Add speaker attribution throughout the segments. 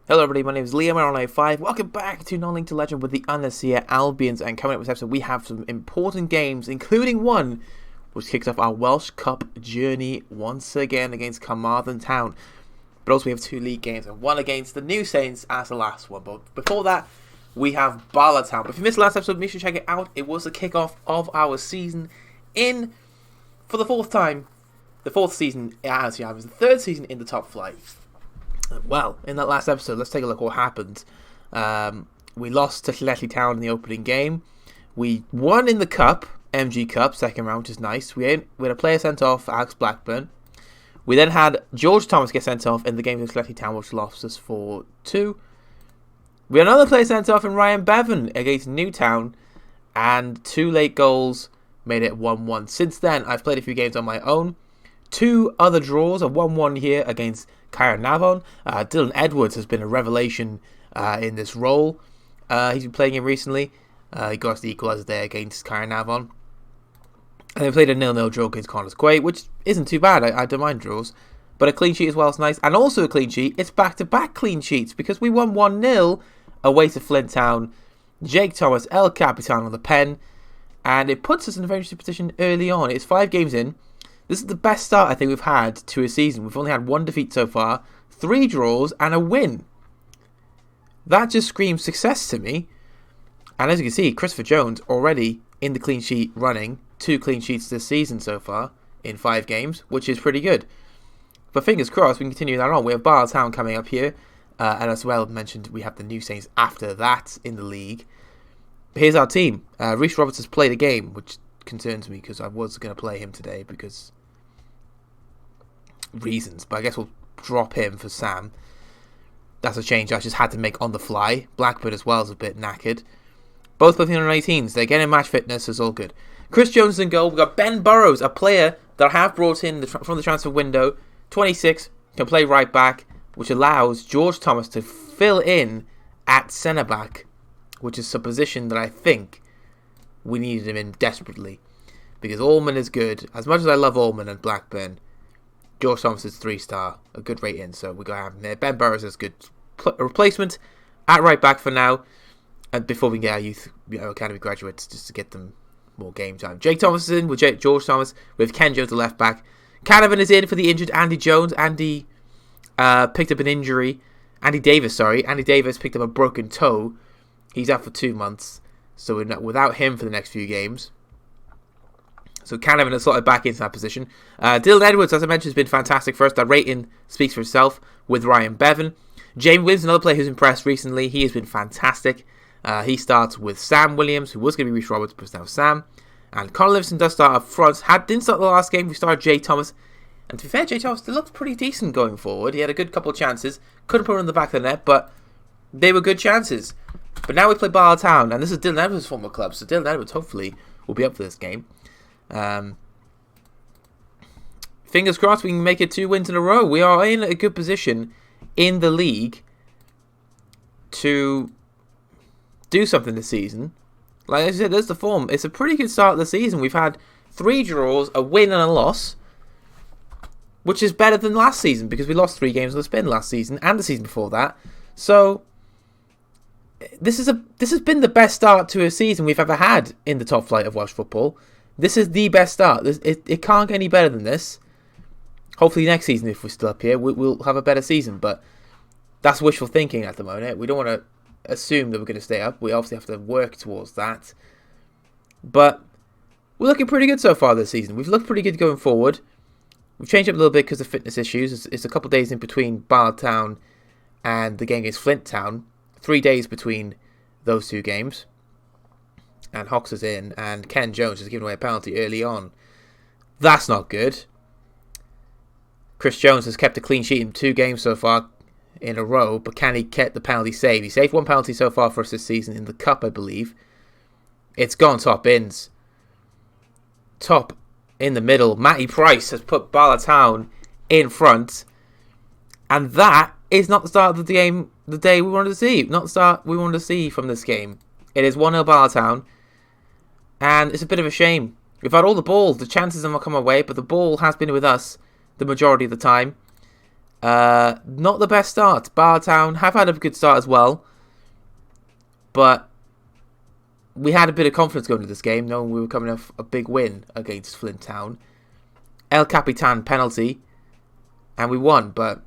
Speaker 1: Hello everybody, my name is Liam, we're on A5. Welcome back to Non-Link to Legend with the Andalusia Albions, and coming up with this episode we have some important games, including one which kicks off our Welsh Cup journey once again against Carmarthen Town. But also we have two league games, and one against the New Saints as the last one. But before that, we have Bala Town. But if you missed the last episode, make sure to check it out. It was the kickoff of our season for the fourth time. The fourth season, actually, it was the third season in the top flight. Well, in that last episode, let's take a look at what happened. We lost to Llanelli Town in the opening game. We won in the Cup, MG Cup, second round, which is nice. We had a player sent off, Alex Blackburn. We then had George Thomas get sent off in the game against Llanelli Town, which lost us 4-2. We had another player sent off in Ryan Bevan against Newtown, and two late goals made it 1-1. Since then, I've played a few games on my own. Two other draws, a 1-1 here against Caernarfon. Dylan Edwards has been a revelation in this role. He's been playing him recently. He got us the equaliser there against Caernarfon. And they played a 0-0 draw against Connors Quay, which isn't too bad. I don't mind draws. But a clean sheet as well is nice. And also a clean sheet, it's back-to-back clean sheets because we won 1-0 away to Flint Town. Jake Thomas, El Capitan on the pen. And it puts us in a very interesting position early on. It's 5 games in. This is the best start I think we've had to a season. We've only had 1 defeat so far, 3 draws and a win. That just screams success to me. And as you can see, Christopher Jones already in the clean sheet running. 2 clean sheets this season so far in 5 games, which is pretty good. But fingers crossed we can continue that on. We have Bala Town coming up here. And as well mentioned, we have the New Saints after that in the league. Here's our team. Rhys Roberts has played a game, which concerns me because I was going to play him today because reasons, but I guess we'll drop him for Sam. That's a change I just had to make on the fly. Blackburn as well is a bit knackered. Both playing under 18s. They're getting match fitness, so it's all good. Chris Jones in goal. We've got Ben Burrows, a player that I have brought in from the transfer window. 26, can play right back, which allows George Thomas to fill in at centre back, which is a position that I think we needed him in desperately. Because Allman is good. As much as I love Allman and Blackburn, George Thomas is 3-star, a good rating, so we're going to have him there. Ben Burrows is a good replacement at right back for now, and before we get our youth academy graduates, just to get them more game time. Jake Thomas is in with George Thomas, with Ken Jones the left back. Canavan is in for the injured Andy Jones. Andy picked up an injury. Andy Davis picked up a broken toe. He's out for 2 months, so we're not without him for the next few games. So Canavan has slotted back into that position. Dylan Edwards, as I mentioned, has been fantastic for us. That rating speaks for itself with Ryan Bevan. James Williams, another player who's impressed recently. He has been fantastic. He starts with Sam Williams, who was going to be Rhys Roberts, but now Sam. And Conor Livingston does start up front. Didn't start the last game. We started Jay Thomas. And to be fair, Jay Thomas still looked pretty decent going forward. He had a good couple of chances. Couldn't put it in the back of the net, but they were good chances. But now we play Bala Town, and this is Dylan Edwards' former club. So Dylan Edwards hopefully will be up for this game. Fingers crossed we can make it 2 wins in a row. We are in a good position in the league to do something this season. Like I said, there's the form. It's a pretty good start of the season. We've had 3 draws, a win and a loss, which is better than last season because we lost 3 games on the spin last season and the season before that. So this has been the best start to a season we've ever had in the top flight of Welsh football. This is the best start. It can't get any better than this. Hopefully next season, if we're still up here, we'll have a better season. But that's wishful thinking at the moment. We don't want to assume that we're going to stay up. We obviously have to work towards that. But we're looking pretty good so far this season. We've looked pretty good going forward. We've changed up a little bit because of fitness issues. It's a couple of days in between Bala Town and the game against Flint Town. 3 days between those 2 games. And Hawks is in, and Ken Jones has given away a penalty early on. That's not good. Chris Jones has kept a clean sheet in 2 games so far in a row, but can he get the penalty save? He saved 1 penalty so far for us this season in the Cup, I believe. It's gone top bins. Top in the middle. Matty Price has put Bala Town in front, and that is not the start of the game, the day we wanted to see. Not the start we wanted to see from this game. It is 1-0 Bala Town. And it's a bit of a shame. We've had all the ball. The chances have not come our way, but the ball has been with us the majority of the time. Not the best start. Bartown have had a good start as well. But we had a bit of confidence going into this game, knowing we were coming off a big win against Flint Town. El Capitan penalty, and we won. But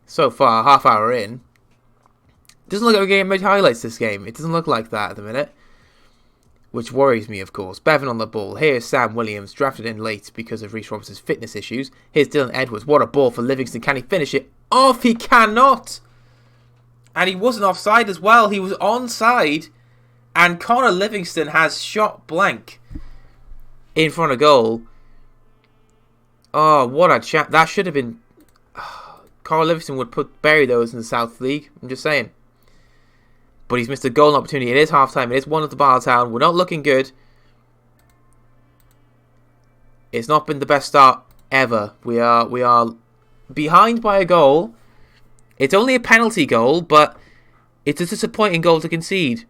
Speaker 1: so far, half hour in, doesn't look like we're getting made highlights this game. It doesn't look like that at the minute, which worries me, of course. Bevan on the ball. Here's Sam Williams, drafted in late because of Reece Robertson's fitness issues. Here's Dylan Edwards. What a ball for Livingston. Can he finish it off? He cannot. And he wasn't offside as well. He was onside. And Connor Livingston has shot blank in front of goal. Oh, what a chat. That should have been... Connor Livingston would bury those in the South League. I'm just saying. But he's missed a goal opportunity. It is half-time. It is 1-0 to Bartown. We're not looking good. It's not been the best start ever. We are behind by a goal. It's only a penalty goal, but it's a disappointing goal to concede.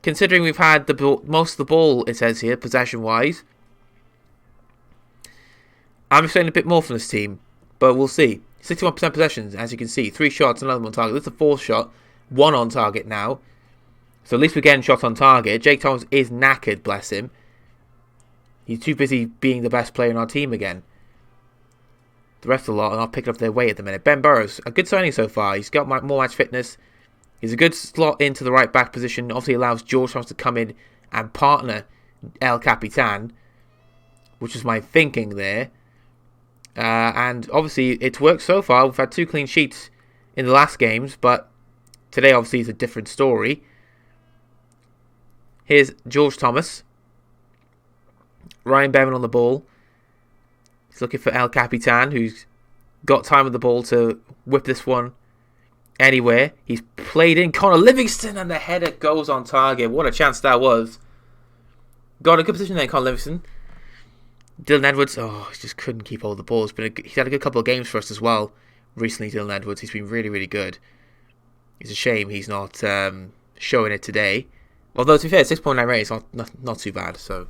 Speaker 1: Considering we've had most of the ball, it says here, possession-wise. I'm expecting a bit more from this team, but we'll see. 61% possessions, as you can see. 3 shots, another one on target. This is the 4th shot. 1 on target now. So at least we're getting shots on target. Jake Thomas is knackered, bless him. He's too busy being the best player in our team again. The rest of the lot are not picking up their weight at the minute. Ben Burrows, a good signing so far. He's got more match fitness. He's a good slot into the right back position. Obviously allows George Thomas to come in and partner El Capitan, which is my thinking there. And obviously it's worked so far. We've had 2 clean sheets in the last games, but today obviously is a different story. Here's George Thomas. Ryan Bevan on the ball. He's looking for El Capitan, who's got time with the ball to whip this one anywhere. He's played in Connor Livingston, and the header goes on target. What a chance that was. Got a good position there, Connor Livingston. Dylan Edwards, he just couldn't keep hold of the ball. He's had a good couple of games for us as well recently, Dylan Edwards. He's been really, really good. It's a shame he's not showing it today. Although, to be fair, 6.9 rate is not too bad. So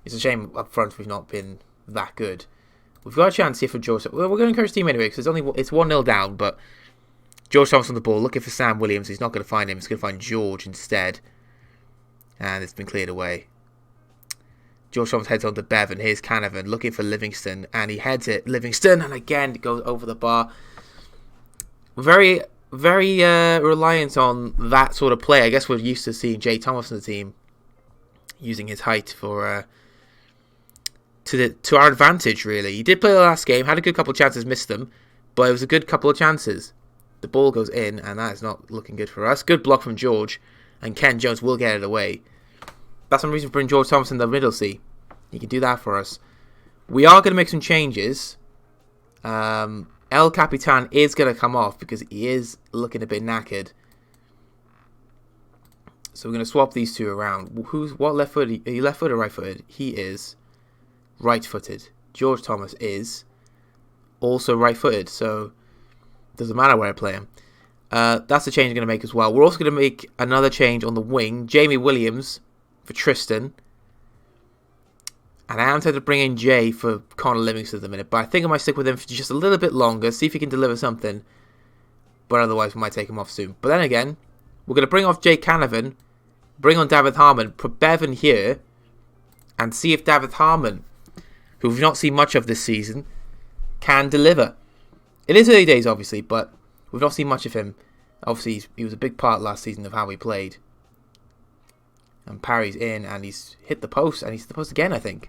Speaker 1: it's a shame up front we've not been that good. We've got a chance here for George. Well, we're going to encourage the team anyway because it's 1-0 down. But George Thomas on the ball, looking for Sam Williams. He's not going to find him. He's going to find George instead. And it's been cleared away. George Thomas heads on to Bevan. Here's Canavan looking for Livingston. And he heads it. Livingston. And again, it goes over the bar. Very, very reliant on that sort of play. I guess we're used to seeing Jay Thomas in the team using his height for to our advantage, really. He did play the last game. Had a good couple of chances, missed them. But it was a good couple of chances. The ball goes in, and that is not looking good for us. Good block from George. And Ken Jones will get it away. That's one reason for bringing George Thomas in the middle, see. He can do that for us. We are going to make some changes. El Capitan is going to come off because he is looking a bit knackered. So we're going to swap these two around. What left-footed? Are you left-footed or right-footed? He is right-footed. George Thomas is also right-footed. So it doesn't matter where I play him. That's the change I'm going to make as well. We're also going to make another change on the wing. Jamie Williams for Tristan. And I am tempted to bring in Jay for Connor Livingston at the minute. But I think I might stick with him for just a little bit longer. See if he can deliver something. But otherwise we might take him off soon. But then again, we're going to bring off Jay Canavan. Bring on David Harmon. Put Bevan here. And see if David Harmon, who we've not seen much of this season, can deliver. It is early days obviously. But we've not seen much of him. Obviously he was a big part last season of how we played. And parries in, and he's hit the post, and he's hit the post again, I think.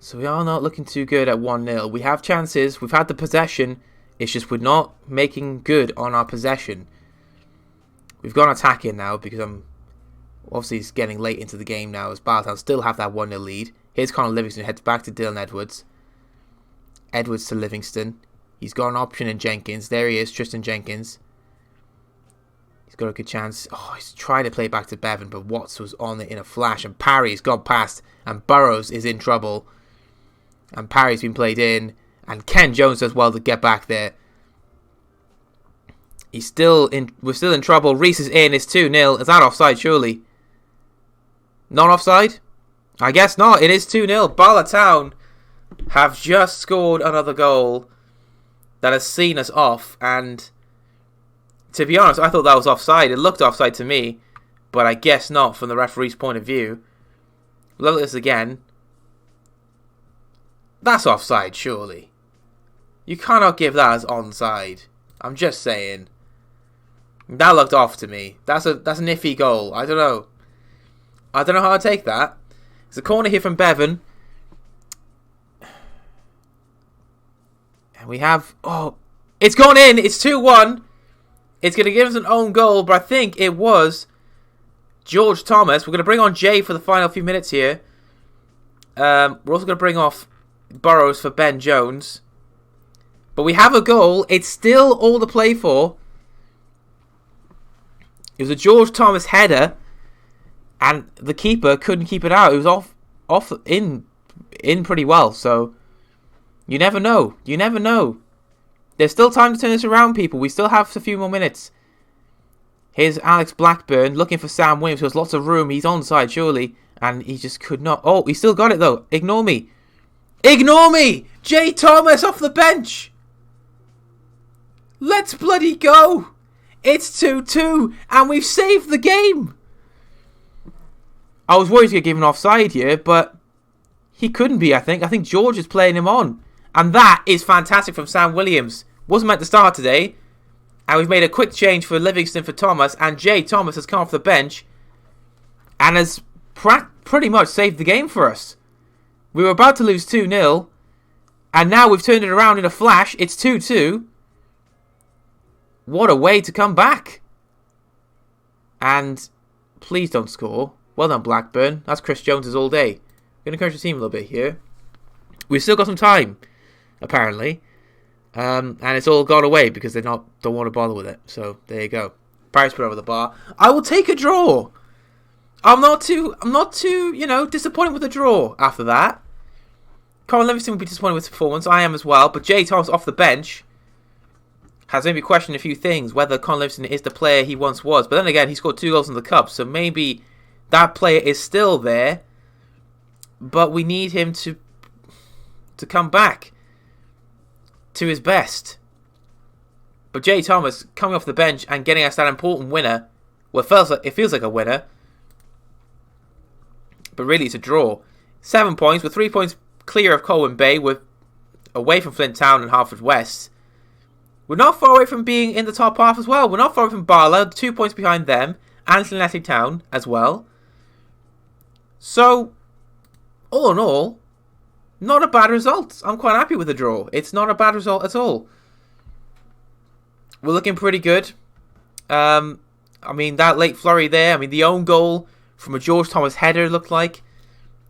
Speaker 1: So we are not looking too good at 1-0. We have chances, we've had the possession, it's just we're not making good on our possession. We've gone attacking now, because obviously it's getting late into the game now, as Bartown still have that 1-0 lead. Here's Connor Livingston, heads back to Dylan Edwards. Edwards to Livingston. He's got an option in Jenkins. There he is, Tristan Jenkins. He's got a good chance. He's trying to play back to Bevan, but Watts was on it in a flash. And Parry's gone past. And Burrows is in trouble. And Parry's been played in. And Ken Jones does well to get back there. We're still in trouble. Reese is in. It's 2-0. Is that offside, surely? Not offside? I guess not. It is 2-0. Bala Town have just scored another goal that has seen us off, and to be honest, I thought that was offside. It looked offside to me, but I guess not from the referee's point of view. Look at this again. That's offside, surely. You cannot give that as onside. I'm just saying. That looked off to me. That's an iffy goal. I don't know. I don't know how to take that. It's a corner here from Bevan. And we have... Oh, it's gone in. It's 2-1. It's going to give us an own goal, but I think it was George Thomas. We're going to bring on Jay for the final few minutes here. We're also going to bring off Burrows for Ben Jones. But we have a goal. It's still all to play for. It was a George Thomas header, and the keeper couldn't keep it out. It was off in pretty well. So you never know. You never know. There's still time to turn this around, people. We still have a few more minutes. Here's Alex Blackburn looking for Sam Williams. There's lots of room. He's onside, surely, and he just could not. Oh, he still got it though. Ignore me. Ignore me. Jay Thomas off the bench. Let's bloody go. It's 2-2, and we've saved the game. I was worried to get given offside here, but he couldn't be, I think. I think George is playing him on. And that is fantastic from Sam Williams. Wasn't meant to start today. And we've made a quick change for Livingston for Thomas. And Jay Thomas has come off the bench and has pretty much saved the game for us. We were about to lose 2-0. And now we've turned it around in a flash. It's 2-2. What a way to come back. And please don't score. Well done, Blackburn. That's Chris Jones's all day. I'm going to encourage the team a little bit here. We've still got some time, apparently. And it's all gone away because they don't want to bother with it. So there you go. Paris put over the bar. I will take a draw. I'm not too, disappointed with a draw after that. Colin Livingston would be disappointed with his performance. I am as well. But Jay Thomas off the bench has made me question a few things. Whether Colin Livingston is the player he once was. But then again, he scored 2 goals in the Cup. So maybe that player is still there. But we need him to come back to his best. But Jay Thomas coming off the bench and getting us that important winner. Well, it feels like a winner. But really it's a draw. 7 points. We're 3 points clear of Colwyn Bay. We're away from Flint Town and Haverfordwest. We're not far away from being in the top half as well. We're not far away from Barlow. 2 points behind them. And Llanelli Town as well. So, all in all, not a bad result. I'm quite happy with the draw. It's not a bad result at all. We're looking pretty good. I mean, that late flurry there. I mean, the own goal from a George Thomas header looked like.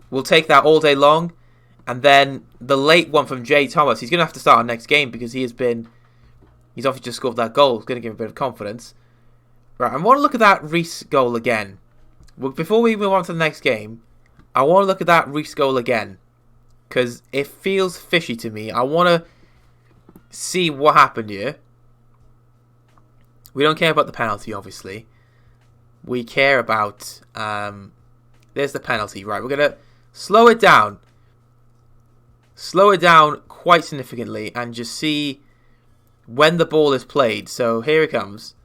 Speaker 1: We'll take that all day long. And then the late one from Jay Thomas. He's going to have to start our next game because he's obviously just scored that goal. It's going to give him a bit of confidence. Right, I want to look at that Reece goal again. Before we move on to the next game, I want to look at that Reece goal again. Because it feels fishy to me. I want to see what happened here. We don't care about the penalty, obviously. We care about... there's the penalty. Right, we're going to slow it down. Slow it down quite significantly. And just see when the ball is played. So here it comes.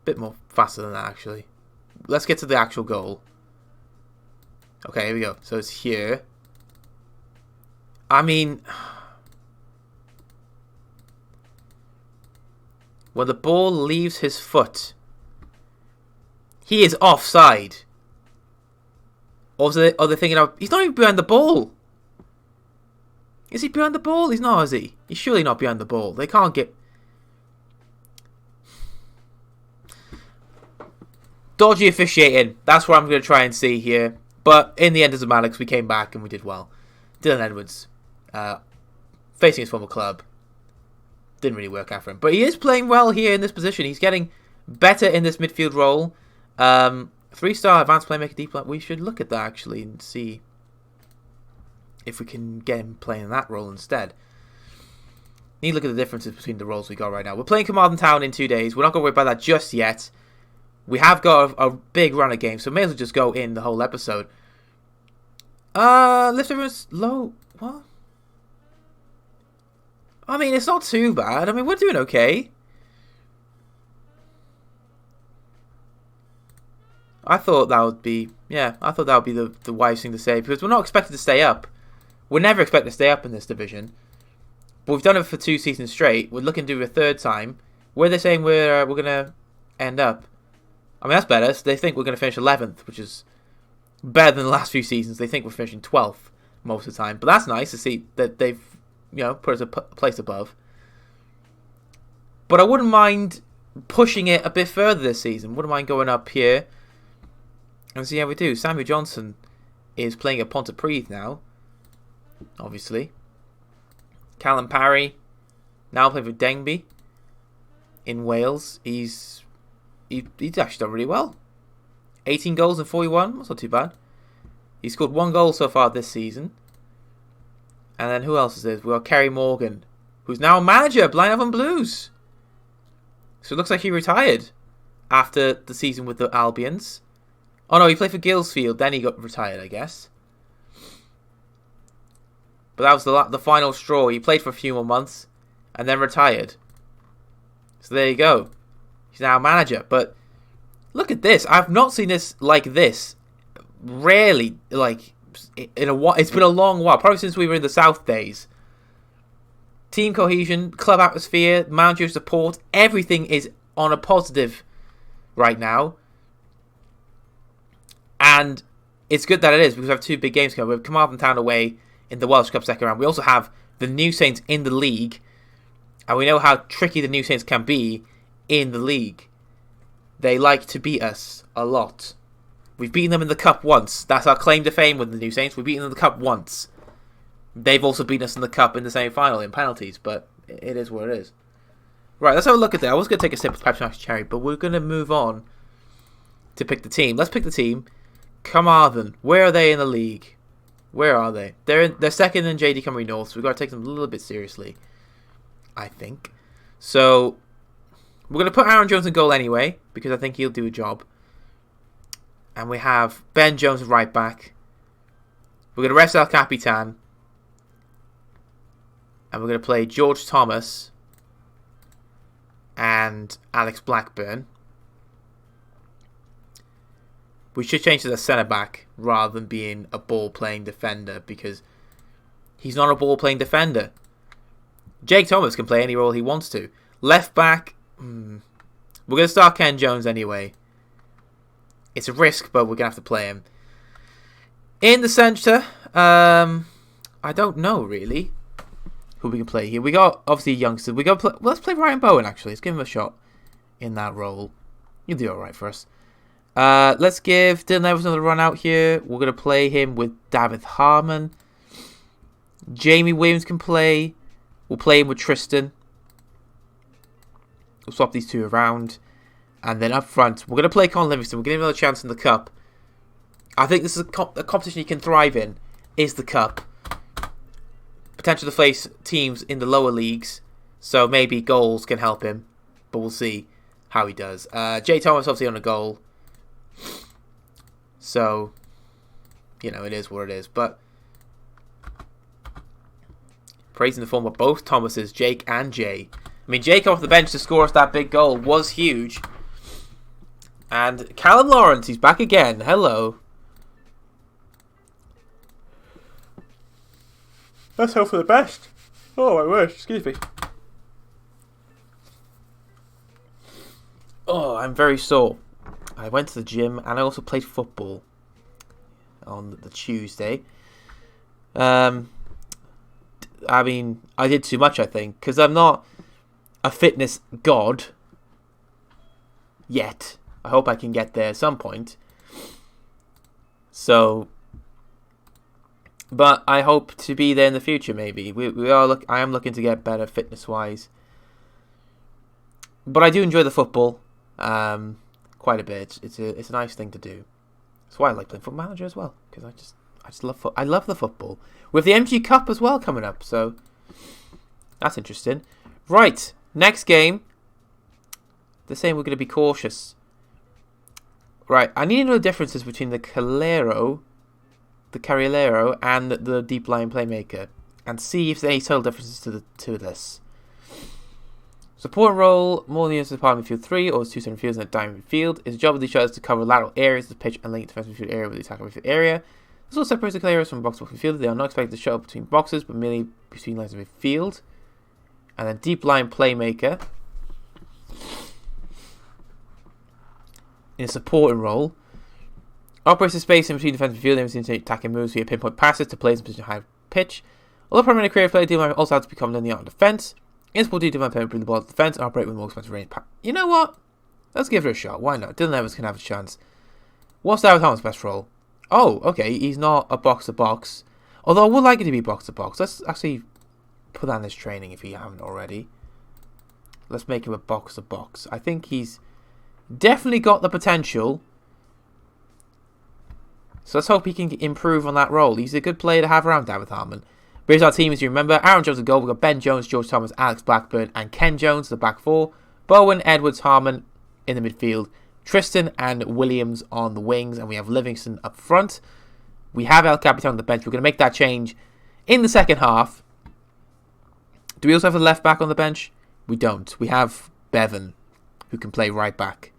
Speaker 1: Bit more faster than that, actually. Let's get to the actual goal. Okay, here we go. So it's here. I mean... when the ball leaves his foot, he is offside. Or are they thinking of... He's not even behind the ball. Is he behind the ball? He's not, is he? He's surely not behind the ball. They can't get... Dodgy officiating. That's what I'm going to try and see here. But in the end, it doesn't matter because we came back and we did well. Dylan Edwards, facing his former club, didn't really work out for him. But he is playing well here in this position. He's getting better in this midfield role. 3-star advanced playmaker deep line. We should look at that actually and see if we can get him playing that role instead. Need to look at the differences between the roles we got right now. We're playing Carmarthen Town in 2 days. We're not going to worry about that just yet. We have got a big run of games, so may as well just go in the whole episode. Lift everyone's low. What? I mean, it's not too bad. I mean, we're doing okay. I thought that would be, I thought that would be the wise thing to say, because we're not expected to stay up. We're never expected to stay up in this division. But we've done it for 2 seasons straight. We're looking to do it a third time. Where they're saying we're going to end up. I mean, that's better. So they think we're going to finish 11th, which is better than the last few seasons. They think we're finishing 12th most of the time. But that's nice to see that they've, put us a place above. But I wouldn't mind pushing it a bit further this season. Wouldn't mind going up here and see how we do. Samuel Johnson is playing at Pontypridd now, obviously. Callum Parry now playing for Denby in Wales. He's actually done really well. 18 goals and 41. That's not too bad. He's scored 1 goal so far this season. And then who else is there? We've got Kerry Morgan, who's now a manager at Blaenavon Blues. So it looks like he retired after the season with the Albions. Oh no, he played for Gilsfield, then he got retired, I guess. But that was the final straw. He played for a few more months and then retired. So there you go. He's now a manager. But look at this. I've not seen this like this. Rarely, like, in a while. It's been a long while. Probably since we were in the South days. Team cohesion, club atmosphere, manager support. Everything is on a positive right now. And it's good that it is, because we have 2 big games coming. We have Carmarthen Town away in the Welsh Cup second round. We also have the New Saints in the league. And we know how tricky the New Saints can be in the league. They like to beat us a lot. We've beaten them in the Cup once. That's our claim to fame with the New Saints. We've beaten them in the Cup once. They've also beaten us in the Cup in the semi-final in penalties, but it is what it is. Right, let's have a look at that. I was going to take a sip of Pepsi Max Cherry, but we're going to move on to pick the team. Let's pick the team. Carmarthen, where are they in the league? Where are they? They're second in JD Cymru North, so we've got to take them a little bit seriously, I think. So we're going to put Aaron Jones in goal anyway, because I think he'll do a job. And we have Ben Jones at right back. We're going to rest El Capitan. And we're going to play George Thomas and Alex Blackburn. We should change to the centre-back rather than being a ball-playing defender, because he's not a ball-playing defender. Jake Thomas can play any role he wants to. Left-back, we're going to start Ken Jones anyway. It's a risk, but we're going to have to play him. In the centre, I don't know, really, who we can play here. We got, obviously, youngsters. Let's play Ryan Bowen, actually. Let's give him a shot in that role. He'll do alright for us. Let's give Dylan Evans another run out here. We're going to play him with David Harmon. Jamie Williams can play. We'll play him with Tristan. We'll swap these 2 around. And then up front, we're going to play Con Livingston. We're going to give him another chance in the Cup. I think this is a competition he can thrive in, is the Cup. Potential to face teams in the lower leagues. So maybe goals can help him. But we'll see how he does. Jay Thomas obviously on a goal. So, it is what it is. But praising the form of both Thomases, Jake and Jay. I mean, Jake off the bench to score us that big goal was huge. And Callum Lawrence, he's back again. Hello. Let's hope for the best. Oh, my word. Excuse me. Oh, I'm very sore. I went to the gym and I also played football on the Tuesday. I mean, I did too much, I think, because I'm not a fitness god yet. I hope I can get there at some point. So, but I hope to be there in the future. Maybe I am looking to get better fitness-wise. But I do enjoy the football. Quite a bit. It's a nice thing to do. That's why I like playing Football Manager as well, because I just love I love the football. With the MG Cup as well coming up, so that's interesting. Right, next game. They're saying we're going to be cautious. Right, I need to know the differences between the Calero the Carrilero, and the deep line playmaker, and see if there's any subtle differences to this. Support role, more than the part midfield 3 or 2 center midfielders in a diamond midfield. Its job of these shots is to cover lateral areas of the pitch and link defensive midfield area with the attacking midfield area. This also separates the players from box-to-box midfield. They are not expected to shuttle between boxes, but merely between lines of midfield. And then deep line playmaker. In a supporting role, operates the space in between defensive midfield and between attacking moves via pinpoint passes to players in position high pitch. Although primarily creative play, deep line also has to become in the art of defense. In support, deep line player bring the ball to defense and operate with more expensive range. You know what? Let's give it a shot. Why not? Dylan Evans can have a chance. What's David Harmon's best role? Oh, okay. He's not a box-to-box. Although I would like it to be box-to-box. Let's actually put that in his training if you haven't already. Let's make him a box-to-box. I think he's definitely got the potential. So let's hope he can improve on that role. He's a good player to have around, David Harmon. Here's our team, as you remember. Aaron Jones at goal. We've got Ben Jones, George Thomas, Alex Blackburn, and Ken Jones, the back four. Bowen, Edwards, Harmon in the midfield. Tristan and Williams on the wings. And we have Livingston up front. We have El Capitan on the bench. We're going to make that change in the second half. Do we also have a left back on the bench? We don't. We have Bevan, who can play right back.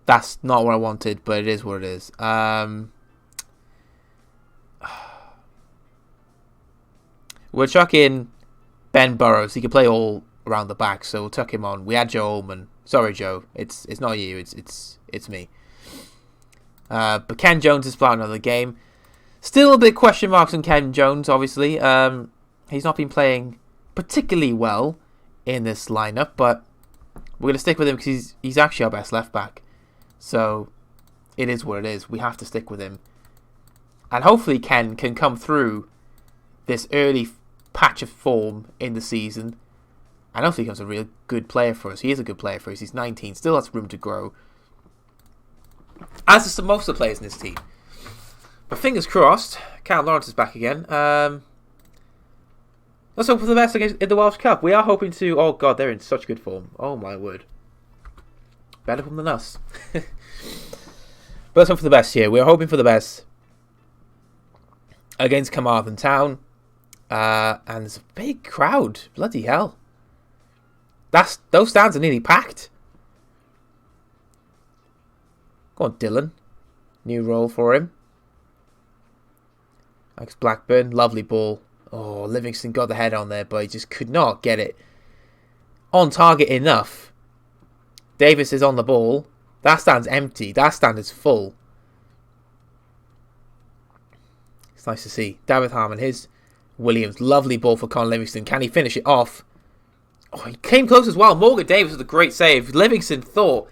Speaker 1: That's not what I wanted, but it is what it is. We'll chuck in Ben Burrows. He can play all around the back, so we'll tuck him on. We had Joe Ullman. Sorry, Joe. It's not you. It's me. But Ken Jones is flying another game. Still a bit question marks on Ken Jones, obviously. He's not been playing particularly well in this lineup, but we're going to stick with him because he's actually our best left back. So it is what it is. We have to stick with him. And hopefully Ken can come through this early patch of form in the season and hopefully becomes a real good player for us. He is a good player for us. He's 19, still has room to grow. As is most of the players in this team. But fingers crossed, Cal Lawrence is back again. Let's hope for the best in the Welsh Cup. We are hoping to... Oh god, they're in such good form. Oh my word. Better form than us. But let's hope for the best here. We're hoping for the best against Carmarthen Town. And there's a big crowd. Bloody hell. Those stands are nearly packed. Go on, Dylan. New role for him. Alex Blackburn. Lovely ball. Oh, Livingston got the head on there, but he just could not get it on target enough. Davis is on the ball. That stand's empty. That stand is full. It's nice to see. David Harmon, his Williams. Lovely ball for Con Livingston. Can he finish it off? Oh, he came close as well. Morgan Davis with a great save. Livingston thought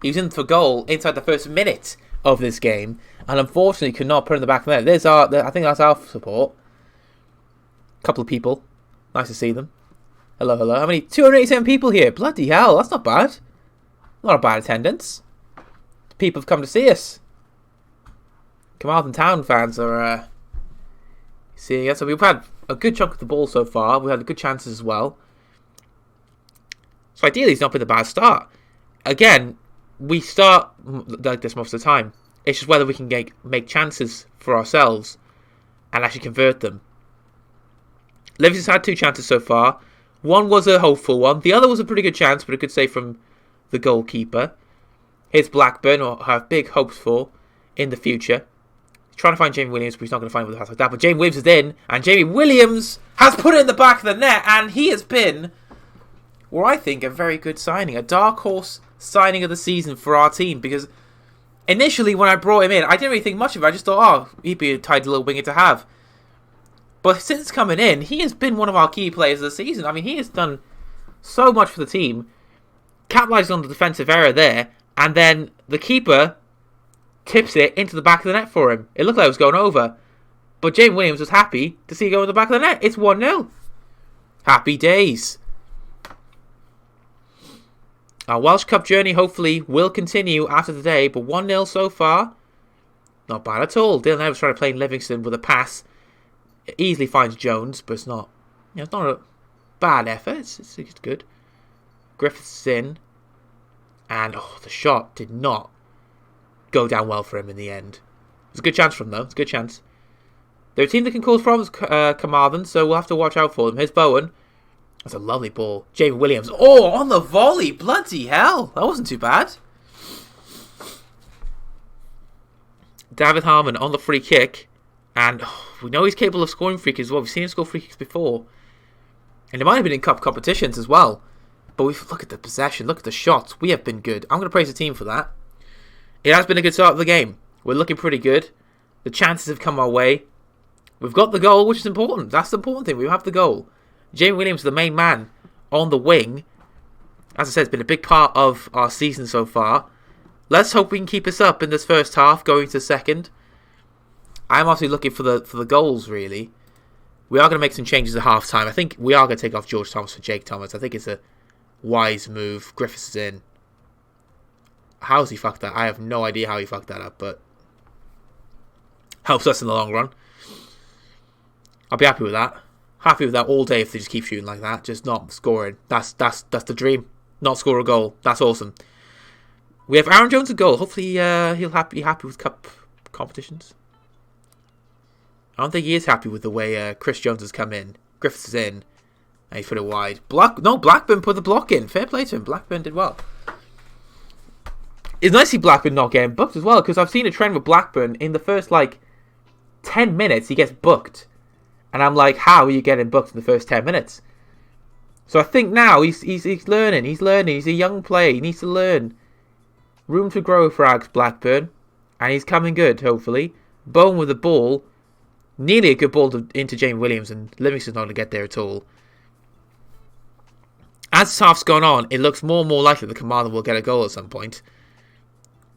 Speaker 1: he was in for goal inside the first minute of this game, and unfortunately could not put in the back of the net. There's I think that's our support. A couple of people. Nice to see them. Hello, hello. How many? 287 people here. Bloody hell, that's not bad. Not a bad attendance. People have come to see us. Carmarthen Town fans are seeing us. So we've had a good chunk of the ball so far. We've had good chances as well. So ideally, it's not been a bad start. Again, we start like this most of the time. It's just whether we can make chances for ourselves and actually convert them. Livingston's had 2 chances so far. One was a hopeful one. The other was a pretty good chance, but a good save from the goalkeeper. Here's Blackburn, who I have big hopes for in the future. He's trying to find Jamie Williams, but he's not going to find him with a pass like that. But Jamie Williams is in, and Jamie Williams has put it in the back of the net, and he has been, well, I think, a very good signing. A dark horse signing of the season for our team, because initially when I brought him in, I didn't really think much of it. I just thought, oh, he'd be a tidy little winger to have. But since coming in, he has been one of our key players of the season. I mean, he has done so much for the team. Capitalised on the defensive error there. And then the keeper tips it into the back of the net for him. It looked like it was going over. But James Williams was happy to see it go in the back of the net. It's 1-0. Happy days. Our Welsh Cup journey hopefully will continue after the day. But 1-0 so far. Not bad at all. Dylan Evans trying to play in Livingston with a pass. It easily finds Jones, but it's not. It's not a bad effort. It's good. Griffiths in, and the shot did not go down well for him in the end. It's a good chance from them, though. It's a good chance. They're a team that can cause problems, Carmarthen, so we'll have to watch out for them. Here's Bowen. That's a lovely ball. Jamie Williams. Oh, on the volley. Bloody hell. That wasn't too bad. David Harmon on the free kick. And we know he's capable of scoring free kicks as well. We've seen him score free kicks before. And it might have been in cup competitions as well. But look at the possession. Look at the shots. We have been good. I'm going to praise the team for that. It has been a good start of the game. We're looking pretty good. The chances have come our way. We've got the goal, which is important. That's the important thing. We have the goal. Jamie Williams, the main man on the wing. As I said, it's been a big part of our season so far. Let's hope we can keep us up in this first half, going to second. I'm obviously looking for the goals, really. We are going to make some changes at half-time. I think we are going to take off George Thomas for Jake Thomas. I think it's a wise move. Griffiths is in. How's he fucked that? I have no idea how he fucked that up, but helps us in the long run. I'll be happy with that. Happy with that all day if they just keep shooting like that. Just not scoring. That's the dream. Not score a goal. That's awesome. We have Aaron Jones a goal. Hopefully he'll be happy with cup competitions. I don't think he is happy with the way Chris Jones has come in. Griffiths is in. And he's put it wide. Blackburn put the block in. Fair play to him. Blackburn did well. It's nice to see Blackburn not getting booked as well, because I've seen a trend with Blackburn. In the first 10 minutes he gets booked. And I'm like, how are you getting booked in the first 10 minutes? So I think now he's learning. He's learning. He's a young player. He needs to learn. Room to grow for Alex Blackburn. And he's coming good, hopefully. Bowen with the ball. Nearly a good ball into Jamie Williams. And Livingston's not going to get there at all. As this half's gone on, it looks more and more likely that Carmarthen will get a goal at some point.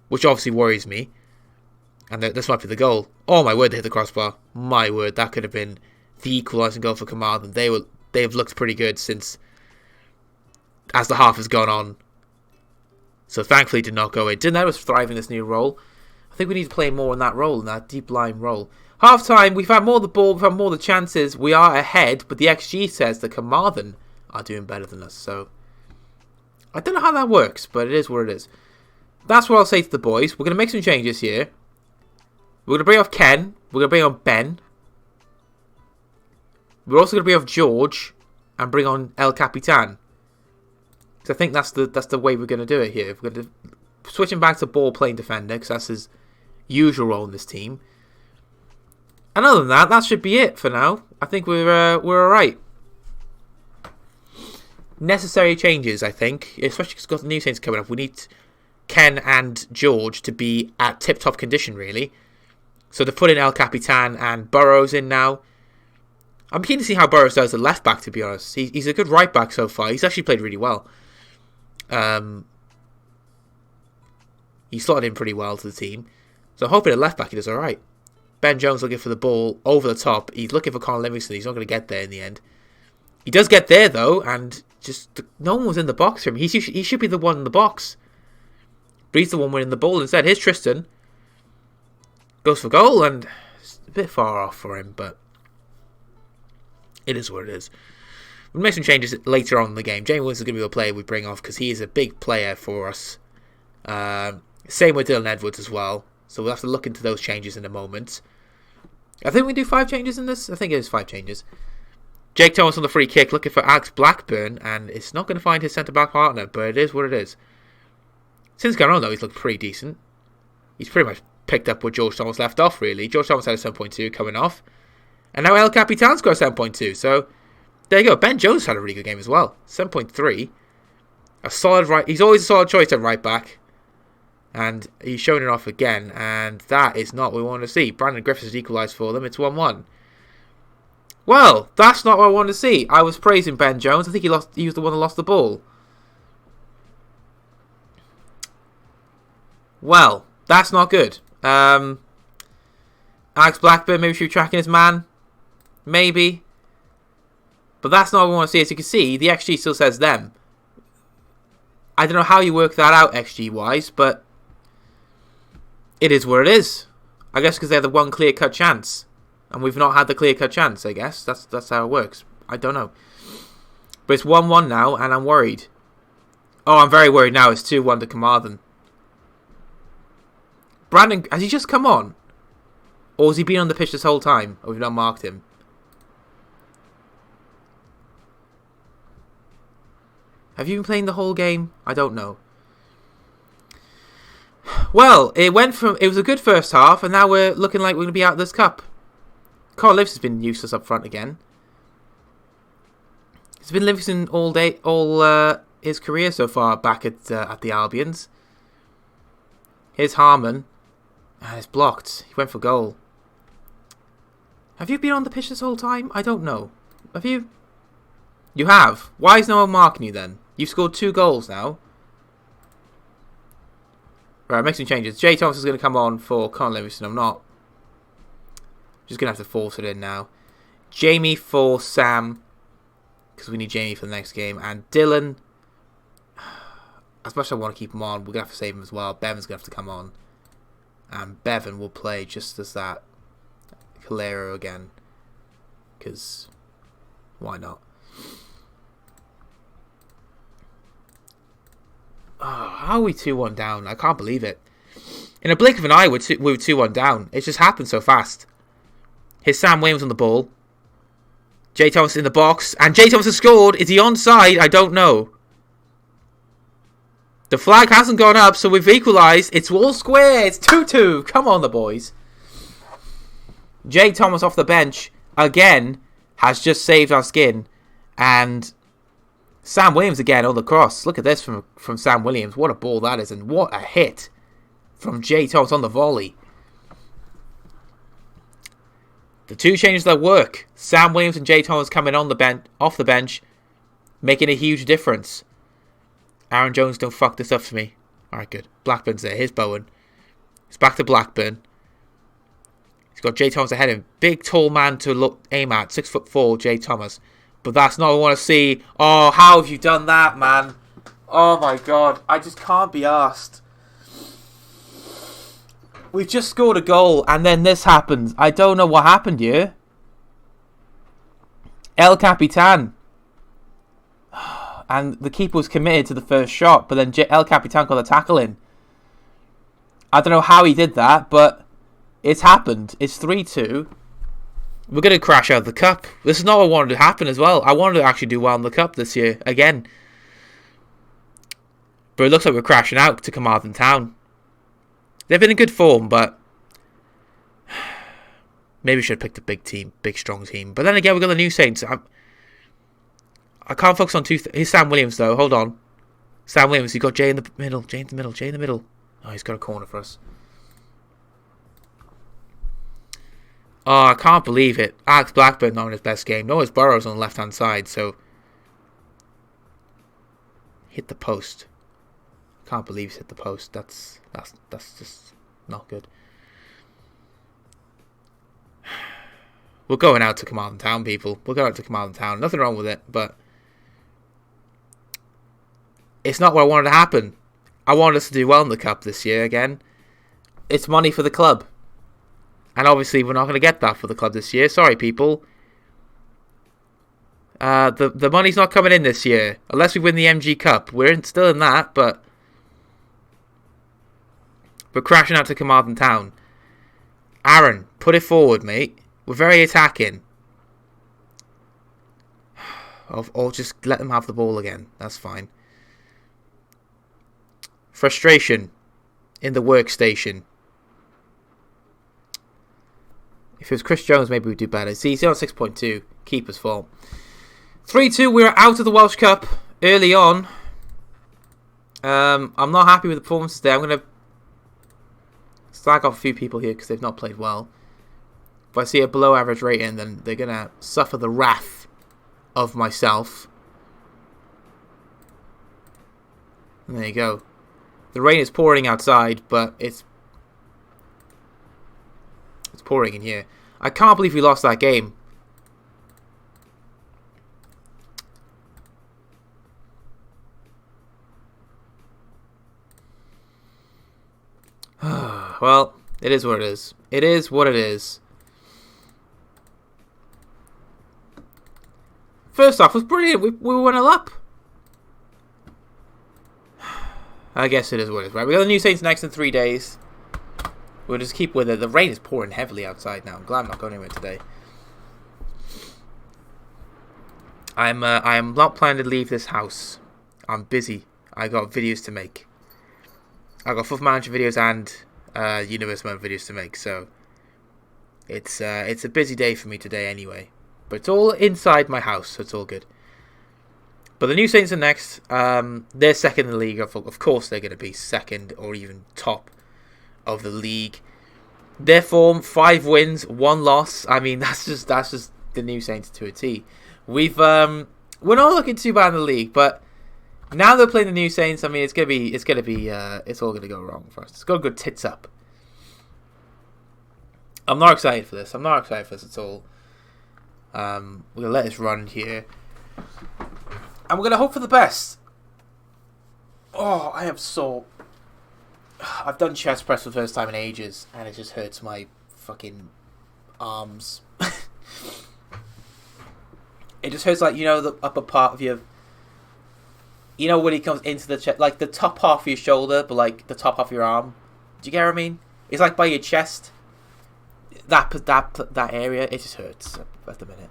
Speaker 1: Which obviously worries me. And this might be the goal. Oh my word, they hit the crossbar. My word, that could have been the equalising goal for Carmarthen. They have looked pretty good since as the half has gone on. So thankfully it did not go in. Dylan Edwards thriving in this new role. I think we need to play more in that role, in that deep line role. Half time, we've had more of the ball, we've had more of the chances. We are ahead, but the XG says that Carmarthen are doing better than us. So I don't know how that works, but it is what it is. That's what I'll say to the boys. We're going to make some changes here. We're going to bring off Ken. We're going to bring on Ben. We're also going to bring off George and bring on El Capitan. So I think that's the way we're going to do it here. We're going to switch him back to ball playing defender because that's his usual role in this team. And other than that should be it for now. I think we're all right. Necessary changes, I think, especially because we've got the new things coming up. We need Ken and George to be at tip-top condition, really. So to put in El Capitan and Burrows in now. I'm keen to see how Burrows does at left back, to be honest. He's a good right back so far. He's actually played really well. He slotted in pretty well to the team. So hoping at left back he does alright. Ben Jones looking for the ball over the top. He's looking for Conor Livingston. He's not going to get there in the end. He does get there though, and just no one was in the box for him. He should be the one in the box. But he's the one winning the ball instead. Here's Tristan. Goes for goal, and it's a bit far off for him, but it is what it is. We'll make some changes later on in the game. Jamie Williams is going to be the player we bring off because he is a big player for us. Same with Dylan Edwards as well. So we'll have to look into those changes in a moment. I think we do 5 changes in this. I think it is 5 changes. Jake Thomas on the free kick looking for Alex Blackburn, and it's not going to find his centre-back partner, but it is what it is. Since going on though, he's looked pretty decent. He's pretty much picked up where George Thomas left off, really. George Thomas had a 7.2 coming off. And now El Capitan's got a 7.2. So, there you go. Ben Jones had a really good game as well. 7.3. A solid right... He's always a solid choice at right back. And he's shown it off again. And that is not what we want to see. Brandon Griffiths has equalised for them. It's 1-1. Well, that's not what I wanted to see. I was praising Ben Jones. I think he was the one that lost the ball. Well, that's not good. Alex Blackburn, maybe should be tracking his man. Maybe. But that's not what we want to see. As you can see, the XG still says them. I don't know how you work that out XG-wise, but it is what it is. I guess because they're the one clear-cut chance. And we've not had the clear-cut chance, I guess. That's how it works. I don't know. But it's 1-1 now, and I'm worried. Oh, I'm very worried now. It's 2-1 to Carmarthen. Brandon, has he just come on? Or has he been on the pitch this whole time? Or we've not marked him? Have you been playing the whole game? I don't know. Well, it was a good first half, and now we're looking like we're going to be out of this cup. Carl Lewis has been useless up front again. He's been Livingston all his career so far back at the Albions. Here's Harmon. It's blocked. He went for goal. Have you been on the pitch this whole time? I don't know. Have you? You have. Why is no one marking you then? You've scored 2 goals now. Right, make some changes. Jay Thomas is going to come on for Conor Livingston. I'm not. Just going to have to force it in now. Jamie for Sam. Because we need Jamie for the next game. And Dylan. As much as I want to keep him on, we're going to have to save him as well. Bevan's going to have to come on. And Bevan will play just as that. Calero again. Because why not? Oh, how are we 2-1 down? I can't believe it. In a blink of an eye, we were 2-1 down. It just happened so fast. Here's Sam Williams on the ball. Jay Thomas in the box. And Jay Thomas has scored. Is he onside? I don't know. The flag hasn't gone up, so we've equalised. It's all square. It's 2-2. Come on, the boys. Jay Thomas off the bench, again, has just saved our skin. And Sam Williams again on the cross. Look at this from Sam Williams. What a ball that is, and what a hit from Jay Thomas on the volley. The 2 changes that work. Sam Williams and Jay Thomas coming on the off the bench, making a huge difference. Aaron Jones, don't fuck this up for me. Alright, good. Blackburn's there. Here's Bowen. It's back to Blackburn. He's got Jay Thomas ahead of him. Big, tall man to aim at. 6'4", Jay Thomas. But that's not what I want to see. Oh, how have you done that, man? Oh, my God. I just can't be arsed. We've just scored a goal, and then this happens. I don't know what happened here. El Capitan. And the keeper was committed to the first shot, but then El Capitan got the tackle in. I don't know how he did that, but it's happened. It's 3-2. We're going to crash out of the cup. This is not what I wanted to happen as well. I wanted to actually do well in the cup this year, again. But it looks like we're crashing out to Carmarthen Town. They've been in good form, but maybe we should have picked a big team, big strong team. But then again, we've got the New Saints. I can't focus on here's Sam Williams, though. Hold on. Sam Williams, he's got Jay in the middle. Jay in the middle. Jay in the middle. Oh, he's got a corner for us. Oh, I can't believe it. Alex Blackburn not in his best game. Noah's Burrows on the left-hand side, so hit the post. Can't believe he's hit the post. That's just not good. We're going out to Carmarthen Town, people. We're going out to Carmarthen Town. Nothing wrong with it, but it's not what I wanted to happen. I wanted us to do well in the cup this year again. It's money for the club. And obviously we're not going to get that for the club this year. Sorry, people. The money's not coming in this year. Unless we win the MG Cup. We're still in that, but we're crashing out to Carmarthen Town. Aaron, put it forward, mate. We're very attacking. Or just let them have the ball again. That's fine. Frustration in the workstation. If it was Chris Jones, maybe we'd do better. See, he's on 6.2. Keeper's fault. 3-2, we're out of the Welsh Cup early on. I'm not happy with the performances there. I'm going to slag off a few people here because they've not played well. If I see a below average rating, then they're going to suffer the wrath of myself. And there you go. The rain is pouring outside, but it's pouring in here. I can't believe we lost that game. Well, it is what it is. It is what it is. First off, it was brilliant. We went up. I guess it is what it is, right? We got the New Saints next in 3 days. We'll just keep with it. The rain is pouring heavily outside now. I'm glad I'm not going anywhere today. I am not planning to leave this house. I'm busy. I got videos to make. I got Football Manager videos and Universe Mode videos to make. So it's a busy day for me today anyway. But it's all inside my house, so it's all good. But the New Saints are next. They're second in the league. Of course, they're going to be second or even top of the league. Their form: 5 wins, 1 loss. I mean, that's just the New Saints to a T. We're not looking too bad in the league, but now they're playing the New Saints. I mean, it's all gonna go wrong for us. It's gonna go tits up. I'm not excited for this. I'm not excited for this at all. We're gonna let this run here. And we're going to hope for the best. Oh, I am so... I've done chest press for the first time in ages, and it just hurts my fucking arms. It just hurts, like, you know, the upper part of your... You know when he comes into the chest, like the top half of your shoulder, but like the top half of your arm. Do you get what I mean? It's like by your chest. That area, it just hurts at the minute.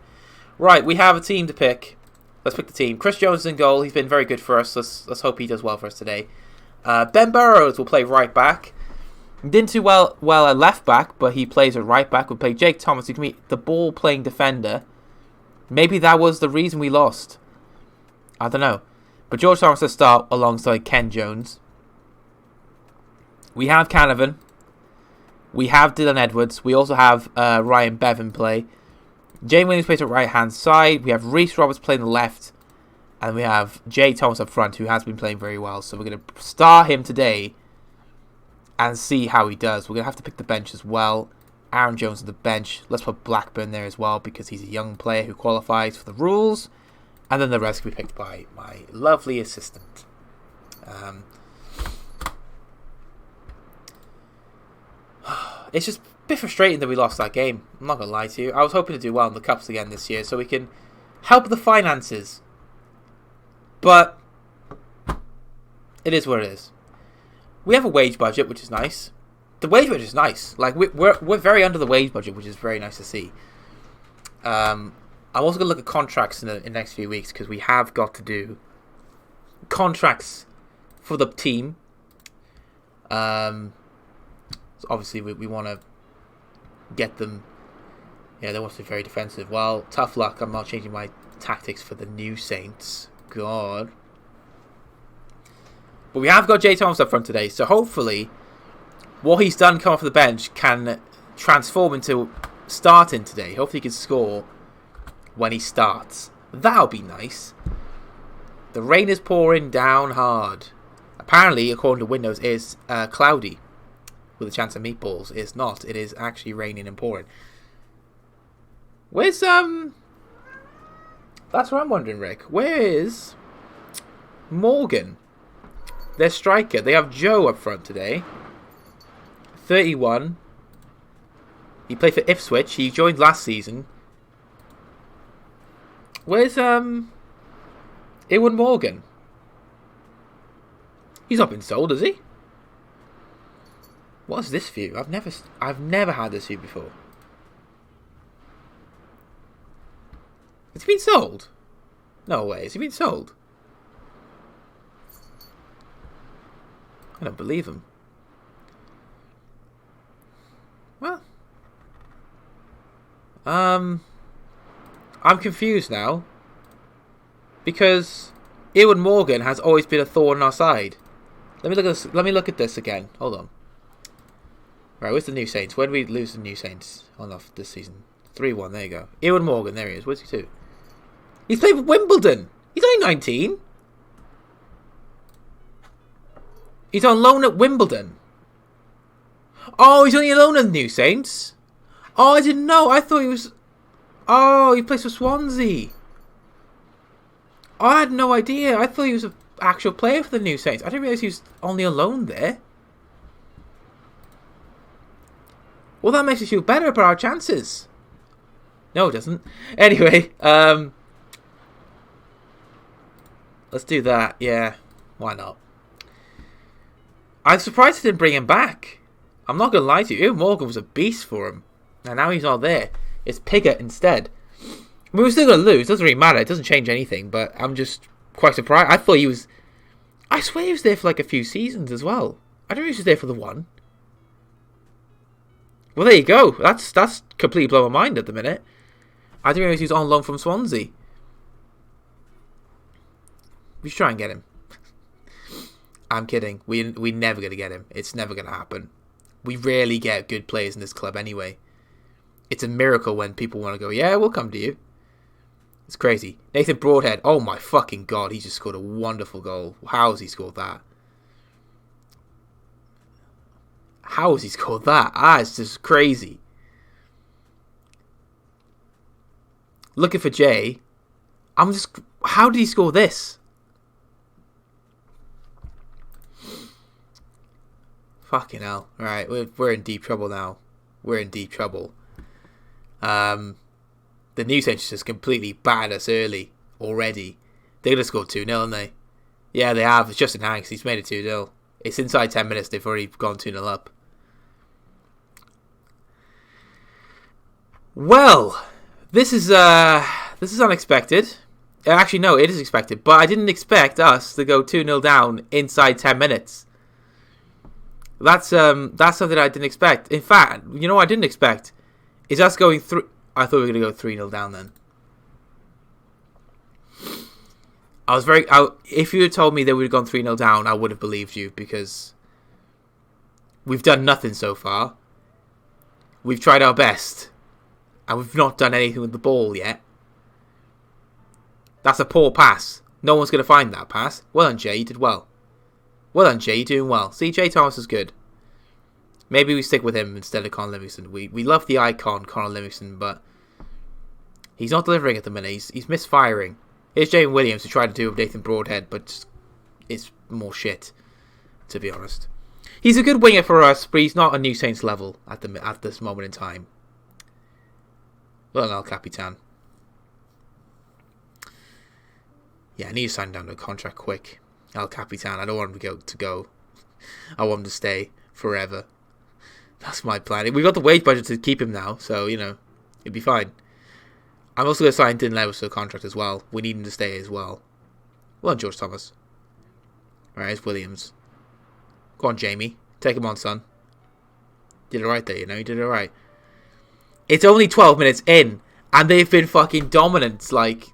Speaker 1: Right, we have a team to pick. Let's pick the team. Chris Jones is in goal. He's been very good for us. Let's hope he does well for us today. Ben Burrows will play right back. He didn't do well at left back, but he plays at right back. We'll play Jake Thomas, who can be the ball playing defender. Maybe that was the reason we lost. I don't know. But George Thomas will start alongside Ken Jones. We have Canavan. We have Dylan Edwards. We also have Ryan Bevan play. Jane Williams plays at right hand side. We have Reece Roberts playing the left. And we have Jay Thomas up front, who has been playing very well. So we're going to start him today and see how he does. We're going to have to pick the bench as well. Aaron Jones on the bench. Let's put Blackburn there as well, because he's a young player who qualifies for the rules. And then the rest can be picked by my lovely assistant. It's just a bit frustrating that we lost that game. I'm not going to lie to you. I was hoping to do well in the Cups again this year so we can help the finances. But it is what it is. We have a wage budget, which is nice. The wage budget is nice. Like we're very under the wage budget, which is very nice to see. I'm also going to look at contracts in the next few weeks, because we have got to do contracts for the team. So obviously, we want to get them. Yeah, they want to be very defensive. Well, tough luck. I'm not changing my tactics for the New Saints. God. But we have got Jay Thomas up front today, so hopefully what he's done come off the bench can transform into starting today. Hopefully he can score when he starts. That'll be nice. The rain is pouring down hard. Apparently, according to Windows, it's cloudy with a chance of meatballs. It's not. It is actually raining and pouring. Where's That's what I'm wondering, Rick. Where is Morgan? Their striker. They have Joe up front today. 31. He played for Ipswich. He joined last season. Where's Ewan Morgan? He's not been sold, has he? What's this view? I've never had this view before. Has he been sold? No way. Has he been sold? I don't believe him. Well, I'm confused now, because Ewan Morgan has always been a thorn in our side. Let me look at this again. Hold on. Right, where's the New Saints? When did we lose the New Saints on off this season? 3-1. There you go. Ewan Morgan. There he is. Where's he to? He's played for Wimbledon. He's only 19. He's on loan at Wimbledon. Oh, he's only on loan at the New Saints. Oh, I didn't know. I thought he was... Oh, he plays for Swansea. Oh, I had no idea. I thought he was an actual player for the New Saints. I didn't realise he was only on loan there. Well, that makes us feel better about our chances. No, it doesn't. Anyway, let's do that. Yeah, why not? I'm surprised they didn't bring him back. I'm not going to lie to you. Ewan Morgan was a beast for him. And now he's not there. It's Pigott instead. I mean, we're still going to lose. It doesn't really matter. It doesn't change anything. But I'm just quite surprised. I thought he was... I swear he was there for like a few seasons as well. I don't know if he was there for the one. Well, there you go. That's completely blowing my mind at the minute. I didn't realize he was on loan from Swansea. We should try and get him. I'm kidding. We're never going to get him. It's never going to happen. We rarely get good players in this club anyway. It's a miracle when people want to go, yeah, we'll come to you. It's crazy. Nathan Broadhead. Oh my fucking god. He just scored a wonderful goal. How has he scored that? How has he scored that? It's just crazy. Looking for Jay. How did he score this? Fucking hell. Right, we're in deep trouble now. We're in deep trouble. The News Agents just completely battered us early already. They're going to score 2-0, aren't they? Yeah, they have. It's Justin Hanks. He's made it 2-0. It's inside 10 minutes. They've already gone 2-0 up. Well, this is unexpected. Actually, no, it is expected. But I didn't expect us to go 2-0 down inside 10 minutes. That's something I didn't expect. In fact, you know what I didn't expect? Is us going through... I thought we were going to go 3-0 down then. If you had told me that we'd gone 3-0 down, I would have believed you, because we've done nothing so far. We've tried our best, and we've not done anything with the ball yet. That's a poor pass. No one's going to find that pass. Well done, Jay. You did well. Well done, Jay. You're doing well. See, Jay Thomas is good. Maybe we stick with him instead of Conor Livingston. We love the icon, Conor Livingston, but he's not delivering at the minute. He's misfiring. Here's Jane Williams to try to do with Nathan Broadhead, but it's more shit, to be honest. He's a good winger for us, but he's not a New Saints level at this moment in time. Well, El Capitan. Yeah, I need to sign down to a contract quick. El Capitan. I don't want him to go. I want him to stay forever. That's my plan. We've got the wage budget to keep him now, so, you know, it'd be fine. I'm also going to sign Dylan Lewis to a contract as well. We need him to stay as well. Well done, George Thomas. Alright, it's Williams. Go on, Jamie. Take him on, son. Did it right there, you know. You did it right. It's only 12 minutes in, and they've been fucking dominant. Like,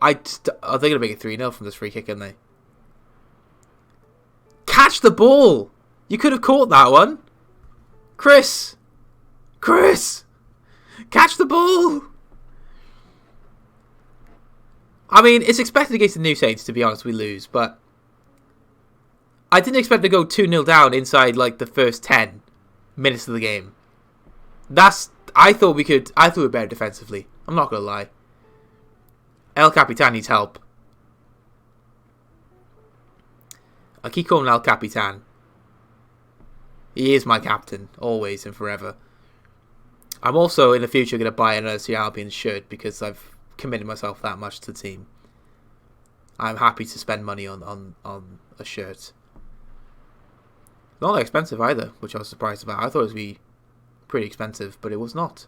Speaker 1: are they going to make it 3-0 from this free kick, aren't they? Catch the ball! You could have caught that one. Chris! Catch the ball! I mean, it's expected against the New Saints, to be honest, we lose, but I didn't expect to go 2-0 down inside, like, the first 10 minutes of the game. I thought we were better defensively. I'm not going to lie. El Capitan needs help. I keep calling him El Capitan. He is my captain, always and forever. I'm also, in the future, going to buy an LSC Albion shirt because I've committed myself that much to the team. I'm happy to spend money on a shirt. Not that expensive either, which I was surprised about. I thought it would be pretty expensive, but it was not.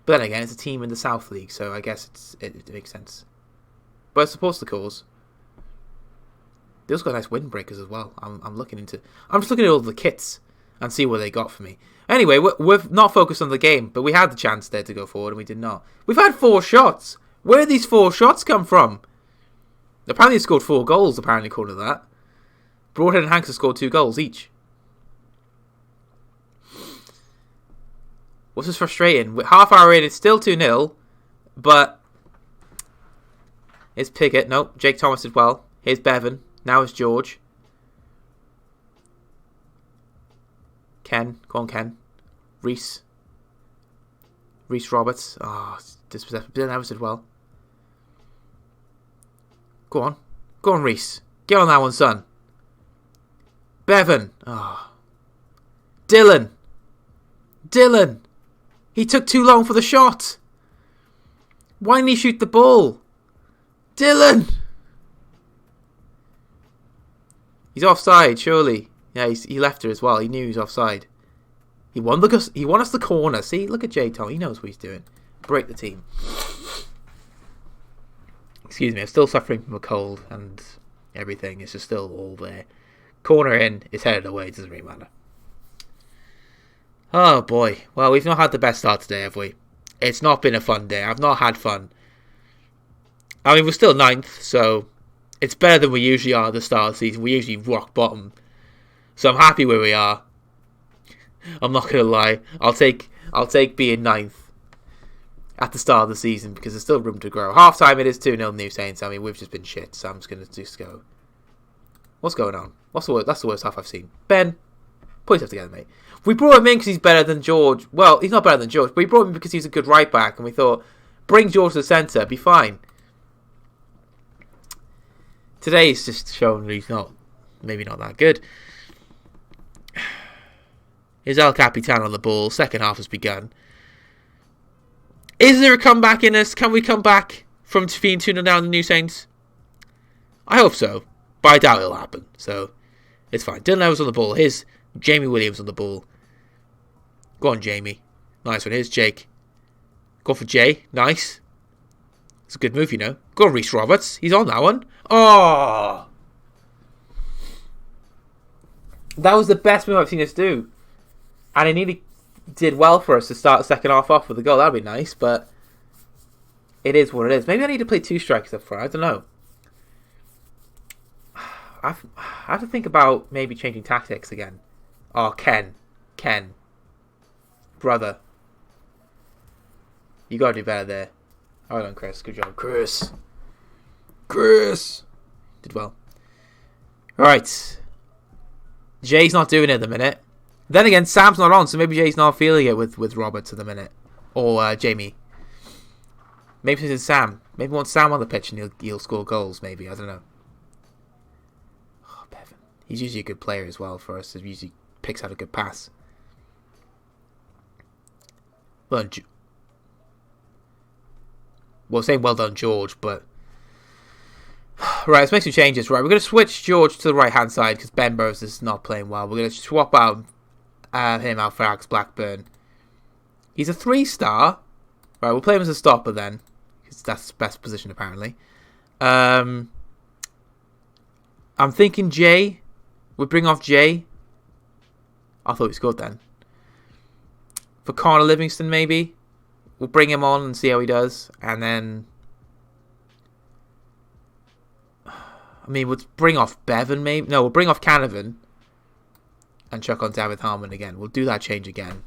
Speaker 1: But then again, it's a team in the South League, so I guess it makes sense. But it supports the cause. They also got nice windbreakers as well. I'm just looking at all the kits and see what they got for me. Anyway, we're not focused on the game, but we had the chance there to go forward and we did not. We've had 4 shots. Where did these 4 shots come from? Apparently they scored 4 goals, apparently, according to that. Broadhead and Hanks have scored 2 goals each. What's just frustrating? With half hour in, it's still 2-0, but it's Pigott. No, Jake Thomas did well. Here's Bevan. Now it's George. Ken. Go on, Ken. Reese Roberts. Dispossessed. Dylan Lewis did well. Go on, Reese. Get on that one, son. Bevan. Dylan. He took too long for the shot. Why didn't he shoot the ball? Dylan. He's offside, surely. Yeah, he left her as well. He knew he was offside. He won us the corner. See, look at Jay Tom. He knows what he's doing. Break the team. Excuse me, I'm still suffering from a cold and everything. It's just still all there. Corner in, it's headed away. It doesn't really matter. Oh boy. Well, we've not had the best start today, have we? It's not been a fun day. I've not had fun. I mean, we're still 9th, so it's better than we usually are at the start of the season. We usually rock bottom. So I'm happy where we are. I'm not going to lie. I'll take being 9th at the start of the season because there's still room to grow. Half time it is 2-0 New Saints. I mean, we've just been shit, so I'm just going to just go. What's going on? That's the worst half I've seen. Ben, put yourself together, mate. We brought him in because he's better than George. Well, he's not better than George, but we brought him because he's a good right back, and we thought, bring George to the centre, be fine. Today he's just shown he's maybe not that good. Here's El Capitan on the ball. Second half has begun. Is there a comeback in us? Can we come back from being 2-0 down the New Saints? I hope so, but I doubt it'll happen. So it's fine. Dylan Evans on the ball. Here's Jamie Williams on the ball. Go on, Jamie. Nice one. Here's Jake. Go for Jay. Nice. It's a good move, you know. Go on, Reece Roberts. He's on that one. Oh! That was the best move I've seen us do. And it nearly did well for us to start the second half off with a goal. That'd be nice, but it is what it is. Maybe I need to play 2 strikers up front. I don't know. I have to think about maybe changing tactics again. Oh, Ken. Brother. You gotta do better there. Well done, Chris. Good job. Chris. Did well. Alright. Jay's not doing it at the minute. Then again, Sam's not on, so maybe Jay's not feeling it with Roberts at the minute. Or Jamie. Maybe it's Sam. Maybe want Sam on the pitch and he'll score goals, maybe. I don't know. Oh, Bevan. He's usually a good player as well for us. He usually picks out a good pass. Well saying well done, George, but... Right, let's make some changes. Right, we're going to switch George to the right-hand side because Ben Burrows is not playing well. We're going to swap out him out for Alex Blackburn. He's a 3-star. Right, we'll play him as a stopper then, because that's the best position apparently. I'm thinking Jay. We'll bring off Jay. I thought he scored then. For Connor Livingston, maybe. We'll bring him on and see how he does. And then... I mean, we'll bring off Bevan, maybe. No, we'll bring off Canavan. And chuck on David Harmon again. We'll do that change again.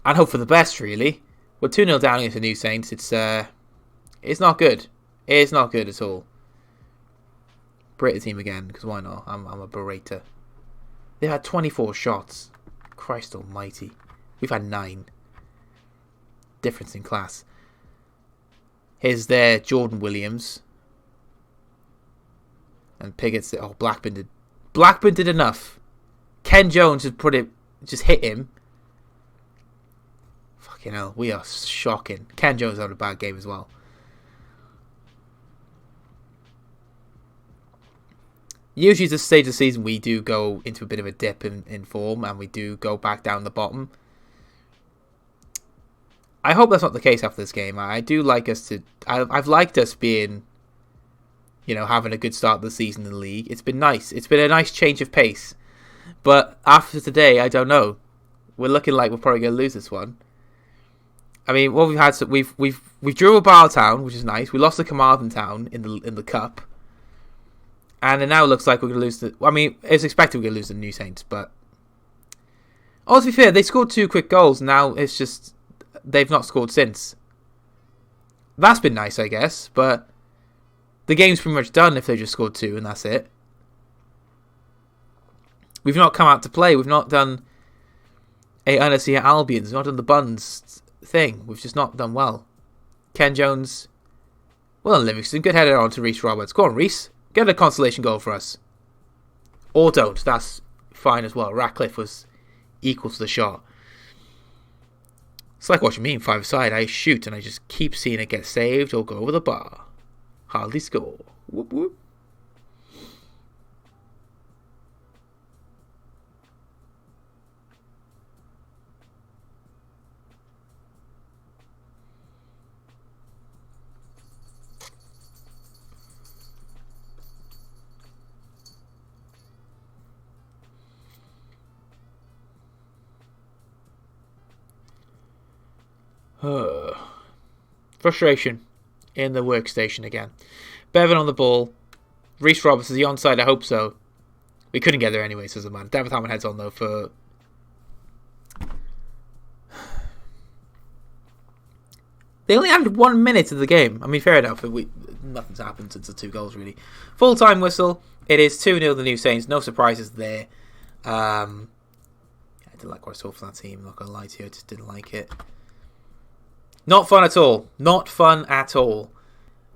Speaker 1: And hope for the best, really. We're 2-0 down against the New Saints. It's not good. It's not good at all. Berate the team again, because why not? I'm a berater. They've had 24 shots. Christ almighty. We've had 9. Difference in class. Here's their Jordan Williams. And Piggott's... Oh, Blackburn did enough. Ken Jones just hit him. Fucking hell, we are shocking. Ken Jones had a bad game as well. Usually at this stage of the season we do go into a bit of a dip in form and we do go back down the bottom. I hope that's not the case after this game. I do like us to... I've liked us being... having a good start of the season in the league. It's been nice. It's been a nice change of pace. But after today, I don't know. We're looking like we're probably going to lose this one. I mean, what we've had... So we've drew a Bartown, which is nice. We lost to Carmarthen Town in the cup. And it now looks like we're going to lose the... I mean, it's expected we're going to lose the New Saints, but... Oh, to be fair, they scored 2 quick goals. Now it's just... They've not scored since. That's been nice, I guess, but... The game's pretty much done if they just scored 2 and that's it. We've not come out to play. We've not done a Anasia Albions. We've not done the Buns thing. We've just not done well. Ken Jones. Well done, Livingston. Good header on to Reece Roberts. Go on, Reece. Get a consolation goal for us. Or don't. That's fine as well. Ratcliffe was equal to the shot. It's like watching me in 5-a-side. I shoot and I just keep seeing it get saved or go over the bar. Hardly score. Whoop whoop. Frustration in the workstation again. Bevan on the ball. Reece Roberts is the onside. I hope so. We couldn't get there anyway, says the man. David Harmon heads on though for. They only added 1 minute of the game. I mean, fair enough. Nothing's happened since the 2 goals, really. Full-time whistle. It is 2-0 the New Saints. No surprises there. I didn't like what I saw from that team. I'm not going to lie to you. I just didn't like it. Not fun at all. Not fun at all.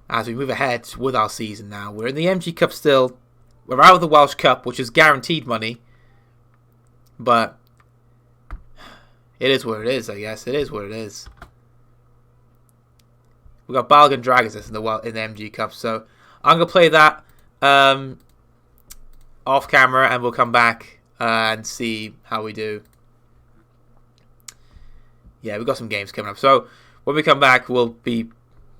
Speaker 1: As we move ahead with our season now. We're in the MG Cup still. We're out of the Welsh Cup, which is guaranteed money. But it is what it is, I guess. It is what it is. We got Balgan Dragons in the MG Cup, so I'm gonna play that off camera, and we'll come back and see how we do. Yeah, we've got some games coming up, so when we come back, we'll be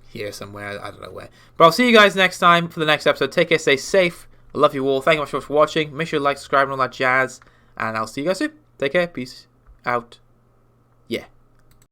Speaker 1: here somewhere. I don't know where, but I'll see you guys next time for the next episode. Take care, stay safe. I love you all. Thank you so much for watching. Make sure to like, subscribe, and all that jazz. And I'll see you guys soon. Take care. Peace out. Yeah.